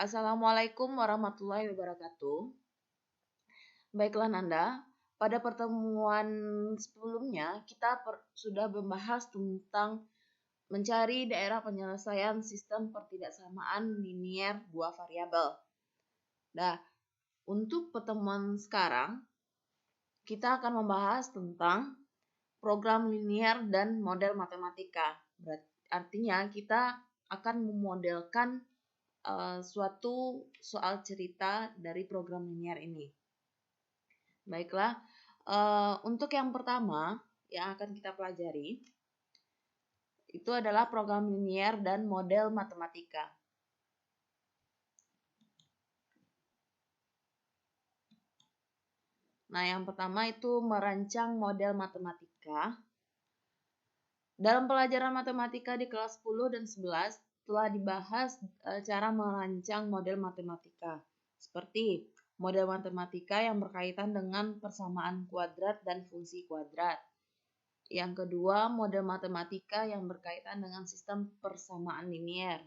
Assalamualaikum warahmatullahi wabarakatuh. Baiklah Nanda, pada pertemuan sebelumnya kita sudah membahas tentang mencari daerah penyelesaian sistem pertidaksamaan linier dua variabel. Nah, untuk pertemuan sekarang kita akan membahas tentang program linier dan model matematika. Artinya kita akan memodelkan suatu soal cerita dari program linier ini. Baiklah, untuk yang pertama yang akan kita pelajari itu adalah program linier dan model matematika. Nah, yang pertama itu merancang model matematika. Dalam pelajaran matematika di kelas 10 dan 11 telah dibahas cara merancang model matematika. Seperti model matematika yang berkaitan dengan persamaan kuadrat dan fungsi kuadrat. Yang kedua, model matematika yang berkaitan dengan sistem persamaan linier.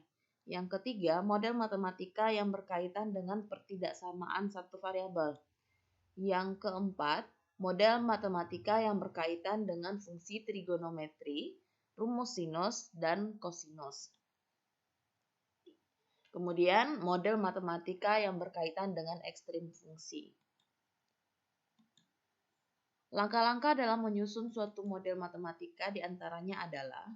Yang ketiga, model matematika yang berkaitan dengan pertidaksamaan satu variabel. Yang keempat, model matematika yang berkaitan dengan fungsi trigonometri, rumus sinus, dan kosinus. Kemudian, model matematika yang berkaitan dengan ekstrim fungsi. Langkah-langkah dalam menyusun suatu model matematika diantaranya adalah: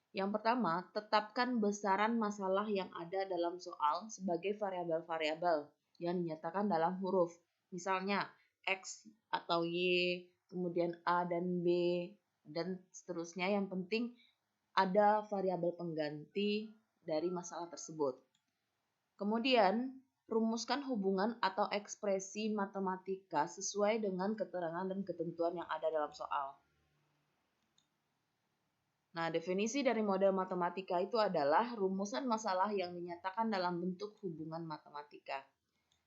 yang pertama, tetapkan besaran masalah yang ada dalam soal sebagai variabel-variabel yang dinyatakan dalam huruf. Misalnya, X atau Y, kemudian A dan B, dan seterusnya. Yang penting ada variabel pengganti dari masalah tersebut. Kemudian, rumuskan hubungan atau ekspresi matematika sesuai dengan keterangan dan ketentuan yang ada dalam soal. Nah, definisi dari model matematika itu adalah rumusan masalah yang dinyatakan dalam bentuk hubungan matematika.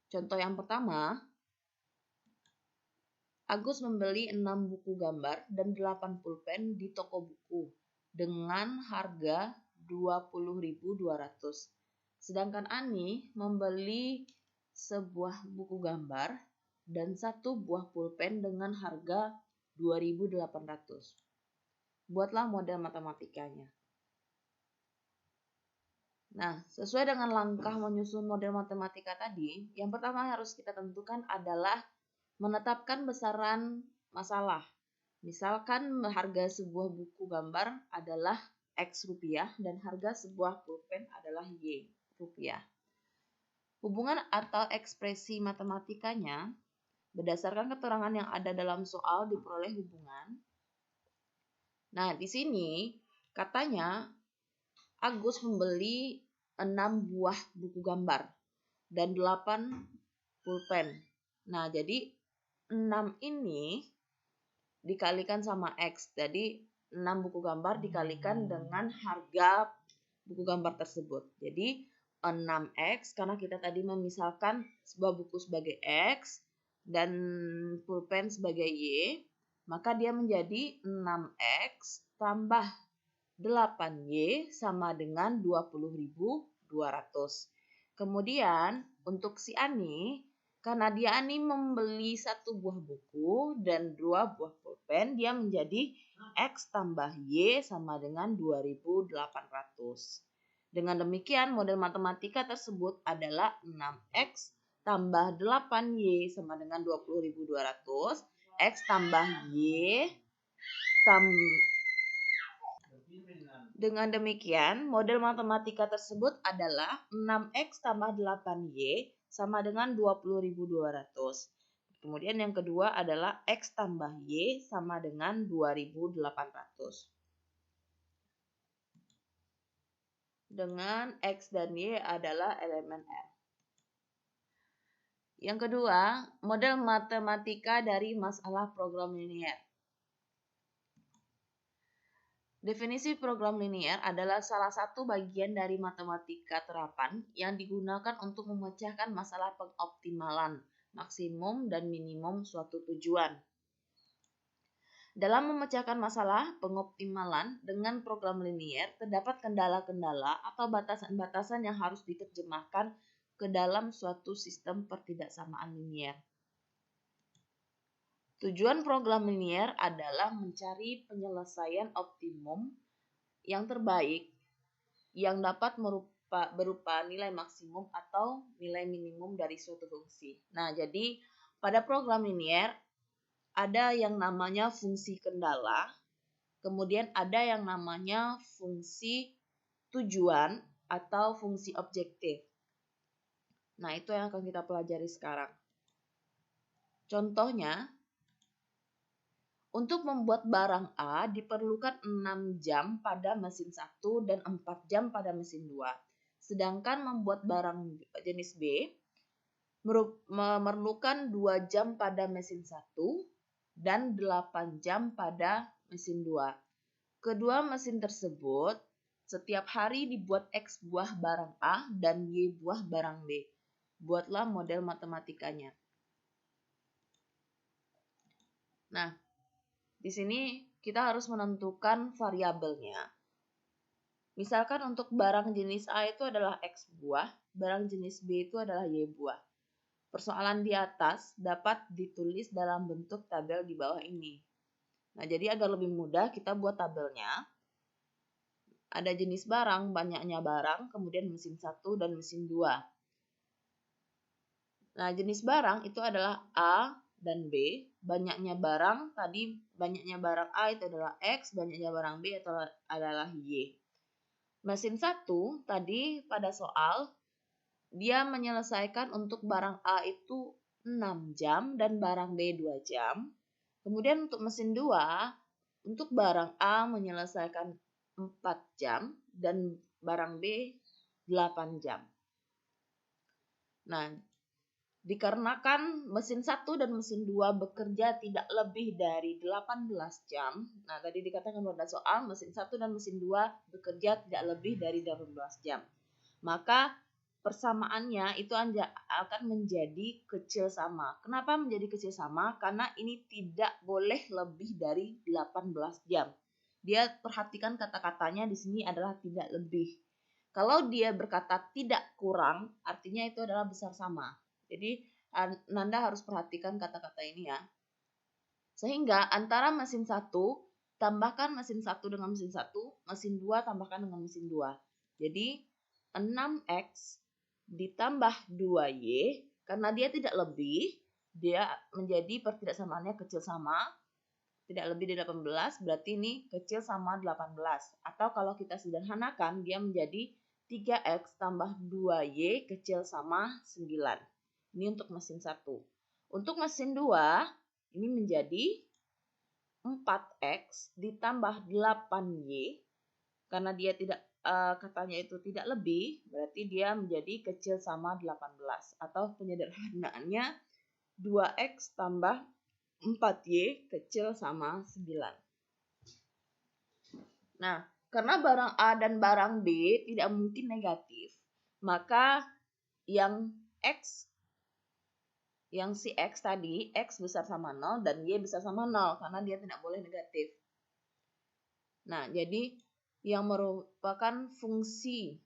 Contoh yang pertama, Agus membeli 6 buku gambar dan 8 pulpen di toko buku dengan harga 20.200. Sedangkan Ani membeli sebuah buku gambar dan 1 buah pulpen dengan harga 2.800. Buatlah model matematikanya. Nah, sesuai dengan langkah menyusun model matematika tadi, yang pertama harus kita tentukan adalah menetapkan besaran masalah. Misalkan harga sebuah buku gambar adalah X rupiah dan harga sebuah pulpen adalah Y rupiah. Hubungan atau ekspresi matematikanya berdasarkan keterangan yang ada dalam soal diperoleh hubungan. Nah, di sini katanya Agus membeli 6 buah buku gambar dan 8 pulpen. Nah, jadi 6 ini dikalikan sama X. Jadi 6 buku gambar dikalikan dengan harga buku gambar tersebut. Jadi 6X karena kita tadi memisalkan sebuah buku sebagai X dan pulpen sebagai Y, maka dia menjadi 6X tambah 8Y sama dengan 20.200. Kemudian untuk si Ani, karena dia Ani membeli 1 buah buku dan 2 buah pulpen, dia menjadi X tambah Y sama dengan 2.800. Dengan demikian model matematika tersebut adalah 6X tambah 8Y sama dengan 20.200. X tambah Y Dengan demikian, model matematika tersebut adalah 6X tambah 8Y sama dengan 20.200. Kemudian yang kedua adalah X tambah Y sama dengan 2.800. Dengan X dan Y adalah elemen R. Yang kedua, model matematika dari masalah program linier. Definisi program linier adalah salah satu bagian dari matematika terapan yang digunakan untuk memecahkan masalah pengoptimalan, maksimum dan minimum suatu tujuan. Dalam memecahkan masalah pengoptimalan dengan program linier, terdapat kendala-kendala atau batasan-batasan yang harus diterjemahkan ke dalam suatu sistem pertidaksamaan linier. Tujuan program linier adalah mencari penyelesaian optimum yang terbaik yang dapat berupa nilai maksimum atau nilai minimum dari suatu fungsi. Nah, jadi pada program linier ada yang namanya fungsi kendala, kemudian ada yang namanya fungsi tujuan atau fungsi objektif. Nah, itu yang akan kita pelajari sekarang. Contohnya, untuk membuat barang A diperlukan 6 jam pada mesin 1 dan 4 jam pada mesin 2. Sedangkan membuat barang jenis B memerlukan 2 jam pada mesin 1 dan 8 jam pada mesin 2. Kedua mesin tersebut setiap hari dibuat X buah barang A dan Y buah barang B. Buatlah model matematikanya. Nah, di sini kita harus menentukan variabelnya. Misalkan untuk barang jenis A itu adalah X buah, barang jenis B itu adalah Y buah. Persoalan di atas dapat ditulis dalam bentuk tabel di bawah ini. Nah, jadi agar lebih mudah kita buat tabelnya. Ada jenis barang, banyaknya barang, kemudian mesin 1 dan mesin 2. Nah, jenis barang itu adalah A dan B. Banyaknya barang, tadi banyaknya barang A itu adalah X, banyaknya barang B adalah Y. Mesin 1 tadi pada soal, dia menyelesaikan untuk barang A itu 6 jam dan barang B 2 jam. Kemudian untuk mesin 2, untuk barang A menyelesaikan 4 jam dan barang B 8 jam. Nah, dikarenakan mesin 1 dan mesin 2 bekerja tidak lebih dari 18 jam. Nah, tadi dikatakan pada soal mesin 1 dan mesin 2 bekerja tidak lebih dari 18 jam. Maka persamaannya itu akan menjadi kecil sama. Kenapa menjadi kecil sama? Karena ini tidak boleh lebih dari 18 jam. Dia perhatikan kata-katanya di sini adalah tidak lebih. Kalau dia berkata tidak kurang, artinya itu adalah besar sama. Jadi Nanda harus perhatikan kata-kata ini ya. Sehingga antara mesin 1 tambahkan mesin 1 dengan mesin 1, mesin 2 tambahkan dengan mesin 2. Jadi 6X ditambah 2Y, karena dia tidak lebih, dia menjadi pertidaksamaannya kecil sama, tidak lebih dari 18, berarti ini kecil sama 18. Atau kalau kita sederhanakan, dia menjadi 3X tambah 2Y kecil sama 9. Ini untuk mesin 1. Untuk mesin 2, ini menjadi 4X ditambah 8Y, karena dia tidak katanya itu tidak lebih, berarti dia menjadi kecil sama 18. Atau penyederhanaannya 2X tambah 4Y kecil sama 9. Nah, karena barang A dan barang B tidak mungkin negatif, maka yang si X tadi, X besar sama 0 dan Y besar sama 0, karena dia tidak boleh negatif. Nah, jadi yang merupakan fungsi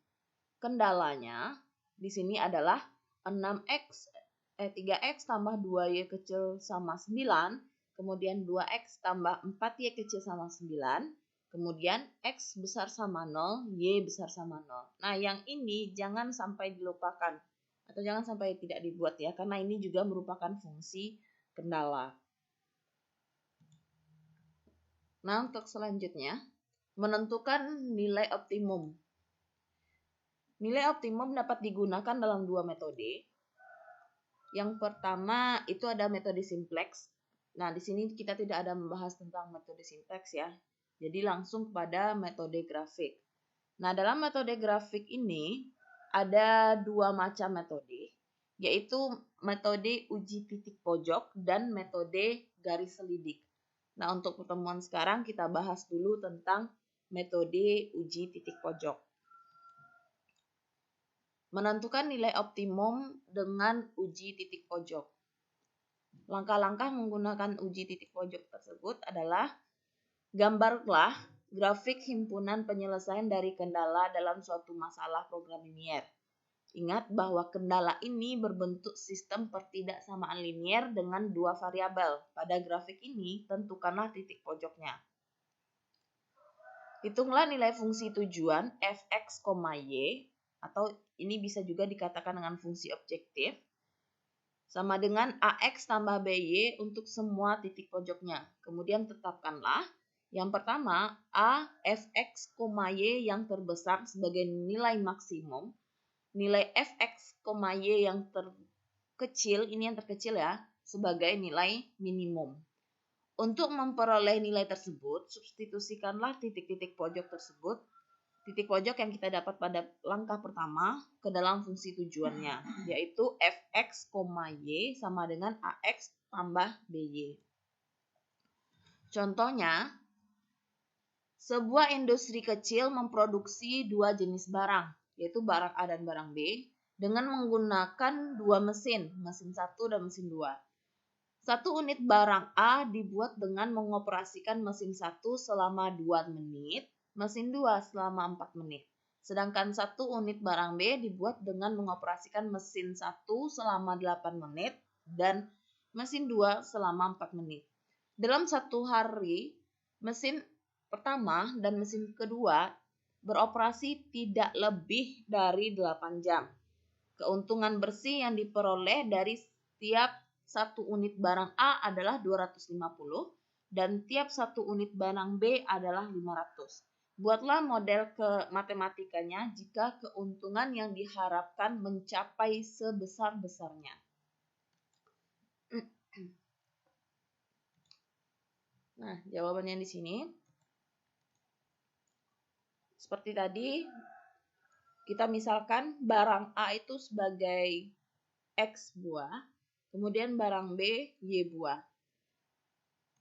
kendalanya di sini adalah 3X tambah 2Y kecil sama 9, kemudian 2X tambah 4Y kecil sama 9, kemudian X besar sama 0, Y besar sama 0. Nah, yang ini jangan sampai dilupakan atau jangan sampai tidak dibuat ya, karena ini juga merupakan fungsi kendala. Nah, untuk selanjutnya, menentukan nilai optimum. Nilai optimum dapat digunakan dalam 2 metode. Yang pertama itu ada metode simplex. Nah, di sini kita tidak ada membahas tentang metode simplex ya. Jadi langsung kepada metode grafik. Nah, dalam metode grafik ini ada 2 macam metode, yaitu metode uji titik pojok dan metode garis selidik. Nah, untuk pertemuan sekarang kita bahas dulu tentang metode uji titik pojok. Menentukan nilai optimum dengan uji titik pojok. Langkah-langkah menggunakan uji titik pojok tersebut adalah gambarlah grafik himpunan penyelesaian dari kendala dalam suatu masalah program linier. Ingat bahwa kendala ini berbentuk sistem pertidaksamaan linier dengan dua variabel. Pada grafik ini, tentukanlah titik pojoknya. Hitunglah nilai fungsi tujuan fx, y, atau ini bisa juga dikatakan dengan fungsi objektif, sama dengan ax tambah by untuk semua titik pojoknya. Kemudian tetapkanlah yang pertama a fx, y yang terbesar sebagai nilai maksimum, nilai fx, y yang terkecil, ini yang terkecil ya, sebagai nilai minimum. Untuk memperoleh nilai tersebut, substitusikanlah titik-titik pojok tersebut, titik pojok yang kita dapat pada langkah pertama ke dalam fungsi tujuannya, yaitu fx, y sama dengan ax tambah by. Contohnya, sebuah industri kecil memproduksi dua jenis barang, yaitu barang A dan barang B, dengan menggunakan dua mesin 1 dan mesin 2. Satu unit barang A dibuat dengan mengoperasikan mesin 1 selama 2 menit, mesin 2 selama 4 menit. Sedangkan satu unit barang B dibuat dengan mengoperasikan mesin 1 selama 8 menit dan mesin 2 selama 4 menit. Dalam satu hari, mesin pertama dan mesin kedua beroperasi tidak lebih dari 8 jam. Keuntungan bersih yang diperoleh dari setiap satu unit barang A adalah 250 dan tiap satu unit barang B adalah 500. Buatlah model ke matematikanya jika keuntungan yang diharapkan mencapai sebesar-besarnya. Nah, jawabannya di sini. Seperti tadi, kita misalkan barang A itu sebagai X buah, kemudian barang B, Y buah.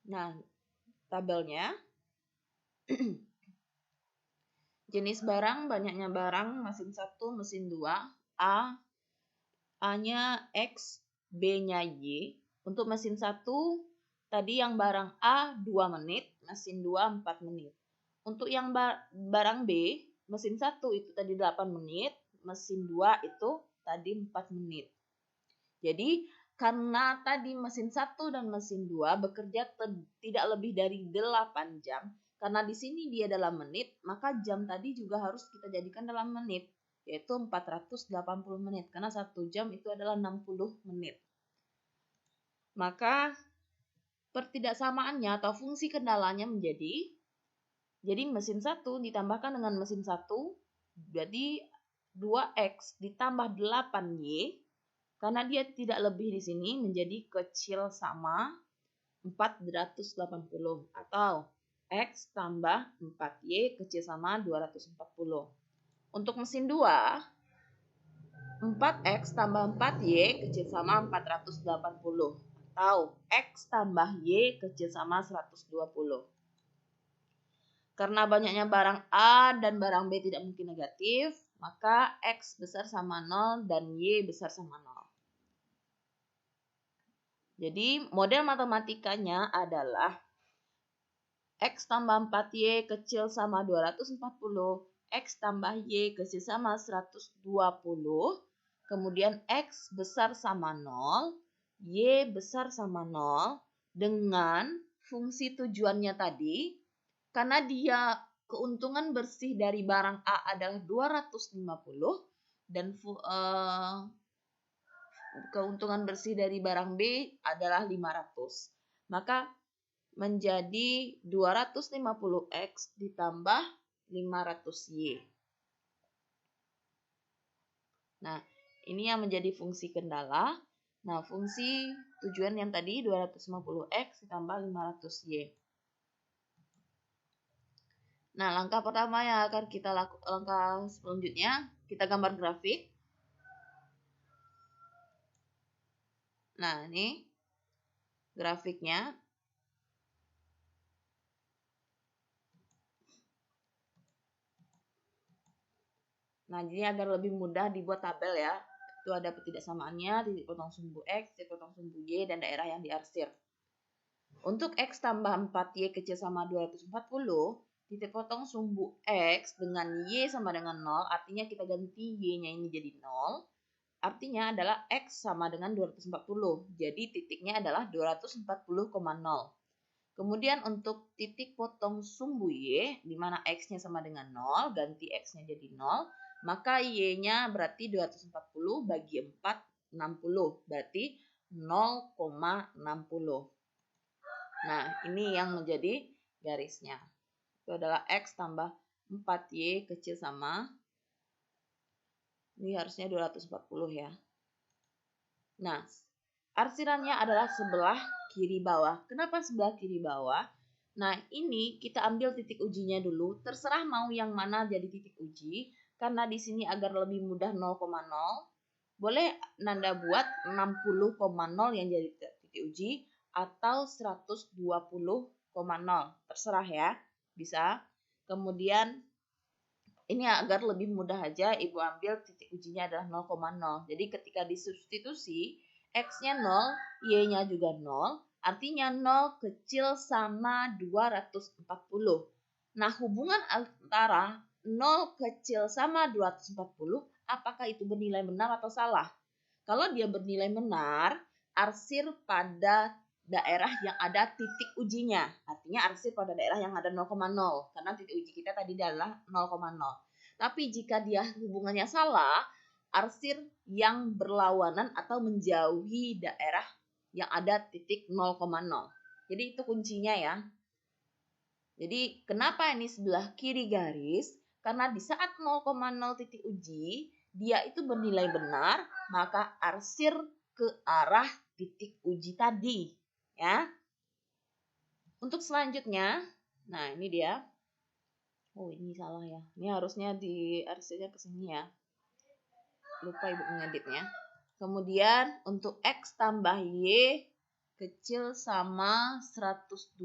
Nah, tabelnya, jenis barang, banyaknya barang, mesin 1, mesin 2, A-nya X, B-nya Y. Untuk mesin 1, tadi yang barang A 2 menit, mesin 2 4 menit. Untuk yang barang B, mesin 1 itu tadi 8 menit, mesin 2 itu tadi 4 menit. Jadi, karena tadi mesin 1 dan mesin 2 bekerja tidak lebih dari 8 jam, karena di sini dia dalam menit, maka jam tadi juga harus kita jadikan dalam menit, yaitu 480 menit, karena 1 jam itu adalah 60 menit. Maka, pertidaksamaannya atau fungsi kendalanya menjadi, jadi mesin 1 ditambahkan dengan mesin 1, jadi 2X ditambah 8Y, karena dia tidak lebih di sini menjadi kecil sama 480 atau X tambah 4Y kecil sama 240. Untuk mesin 2, 4X tambah 4Y kecil sama 480 atau X tambah Y kecil sama 120. Karena banyaknya barang A dan barang B tidak mungkin negatif, maka X besar sama 0 dan Y besar sama 0. Jadi model matematikanya adalah X tambah 4Y kecil sama 240, X tambah Y kecil sama 120, kemudian X besar sama 0, Y besar sama 0, dengan fungsi tujuannya tadi, karena dia keuntungan bersih dari barang A adalah 250, dan keuntungan bersih dari barang B adalah 500. Maka menjadi 250X ditambah 500Y. Nah, ini yang menjadi fungsi kendala. Nah, fungsi tujuan yang tadi 250X ditambah 500Y. Nah, langkah pertama yang akan kita lakukan, langkah selanjutnya, kita gambar grafik. Nah, ini grafiknya. Nah, jadi agar lebih mudah dibuat tabel ya. Itu ada ketidaksamaannya, titik potong sumbu X, titik potong sumbu Y, dan daerah yang diarsir. Untuk X tambah 4Y kecil sama 240, titik potong sumbu X dengan Y sama dengan 0, artinya kita ganti Y-nya ini jadi 0. Artinya adalah X sama dengan 240. Jadi titiknya adalah 240,0. Kemudian untuk titik potong sumbu Y, di mana X-nya sama dengan 0, ganti X-nya jadi 0, maka Y-nya berarti 240 bagi 4, 60. Berarti 0,60. Nah, ini yang menjadi garisnya. Itu adalah X tambah 4Y kecil sama, ini harusnya 240 ya. Nah, arsirannya adalah sebelah kiri bawah. Kenapa sebelah kiri bawah? Nah, ini kita ambil titik ujinya dulu. Terserah mau yang mana jadi titik uji. Karena di sini agar lebih mudah 0,0. Boleh Nanda buat 60,0 yang jadi titik uji. Atau 120,0. Terserah ya. Bisa. Kemudian ini agar lebih mudah aja, Ibu ambil titik ujinya adalah 0,0. Jadi ketika disubstitusi, X-nya 0, Y-nya juga 0. Artinya 0 kecil sama 240. Nah, hubungan antara 0 kecil sama 240, apakah itu bernilai benar atau salah? Kalau dia bernilai benar, arsir pada daerah yang ada titik ujinya. Artinya arsir pada daerah yang ada 0,0. Karena titik uji kita tadi adalah 0,0. Tapi jika dia hubungannya salah, arsir yang berlawanan atau menjauhi daerah yang ada titik 0,0. Jadi itu kuncinya ya. Jadi kenapa ini sebelah kiri garis? Karena di saat 0,0 titik uji, dia itu bernilai benar, maka arsir ke arah titik uji tadi. Ya. Untuk selanjutnya, nah ini dia. Oh, ini salah ya. Ini harusnya di arsirnya ke sini ya. Lupa Ibu mengeditnya. Kemudian untuk X tambah Y kecil sama 120.